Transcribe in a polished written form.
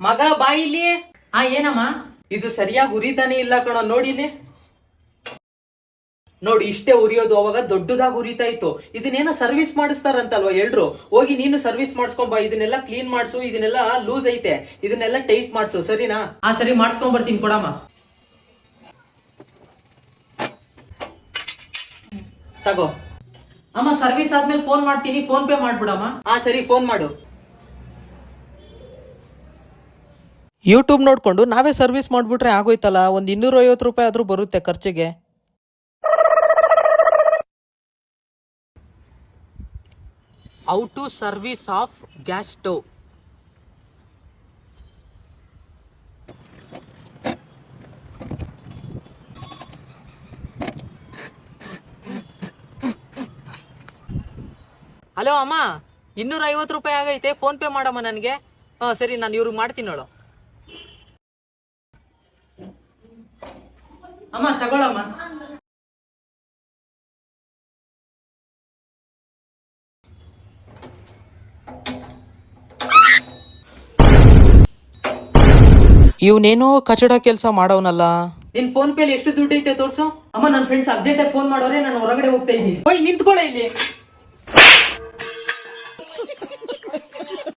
ಮಗ ಬಾ ಇಲ್ಲಿ. ಏನಮ್ಮ? ಇದು ಸರಿಯಾಗಿ ಉರಿತಾನೆ ಇಲ್ಲ ಕಣೋ, ನೋಡಿ ಇಲ್ಲಿ. ನೋಡಿ ಇಷ್ಟೇ ಉರಿಯೋದು, ಅವಾಗ ದೊಡ್ಡದಾಗಿ ಉರಿತಾ ಇತ್ತು. ಇದನ್ನೇನೋ ಸರ್ವಿಸ್ ಮಾಡಿಸ್ತಾರಂತಲ್ವಾ ಎಲ್ರು, ಹೋಗಿ ನೀನು ಸರ್ವಿಸ್ ಮಾಡಿಸ್ಕೊಂಬ. ಇದನ್ನೆಲ್ಲ ಕ್ಲೀನ್ ಮಾಡ್ಸು, ಇದನ್ನೆಲ್ಲ ಲೂಸ್ ಐತೆ, ಇದನ್ನೆಲ್ಲ ಟೈಟ್ ಮಾಡ್ಸು, ಸರಿನಾ? ಸರಿ, ಮಾಡಿಸ್ಕೊಂಡ್ ಬರ್ತೀನಿ, ಕೊಡಮ್ಮ. ತಗೋ ಅಮ್ಮ, ಸರ್ವಿಸ್ ಆದ್ಮೇಲೆ ಫೋನ್ ಮಾಡ್ತೀನಿ, ಫೋನ್ ಪೇ ಮಾಡ್ಬಿಡಮ್ಮ. ಸರಿ, ಫೋನ್ ಮಾಡು. ಯೂಟ್ಯೂಬ್ ನೋಡ್ಕೊಂಡು ನಾವೇ ಸರ್ವಿಸ್ ಮಾಡಿಬಿಟ್ರೆ ಆಗೋಯ್ತಲ್ಲ. ಒಂದು 250 ರೂಪಾಯಿ ಆದರೂ ಬರುತ್ತೆ ಖರ್ಚಿಗೆ. How to service of gas stove. Hello ಅಮ್ಮ, 250 ರೂಪಾಯಿ ಆಗೈತೆ, ಫೋನ್ ಪೇ ಮಾಡಮ್ಮ ನನಗೆ. ಸರಿ, ನಾನು ಇವ್ರಿಗೆ ಮಾಡ್ತೀನಿ ನೋಡು. ಅಮ್ಮ ತಗೊಳಮ್ಮ. ಇವನೇನೋ ಕಚಡ ಕೆಲಸ ಮಾಡೋನಲ್ಲ. ನಿನ್ ಫೋನ್ ಪೇಲಿ ಎಷ್ಟು ದುಡ್ಡು ಐತೆ ತೋರ್ಸು. ಅಮ್ಮ, ನನ್ನ ಫ್ರೆಂಡ್ಸ್ ಅರ್ಜೆಂಟಾಗಿ ಫೋನ್ ಮಾಡೋರೆ, ನಾನು ಹೊರಗಡೆ ಹೋಗ್ತಾ ಇದ್ದೀನಿ. ನಿಂತ್ಕೊಳ್ಳ ಇಲ್ಲಿ.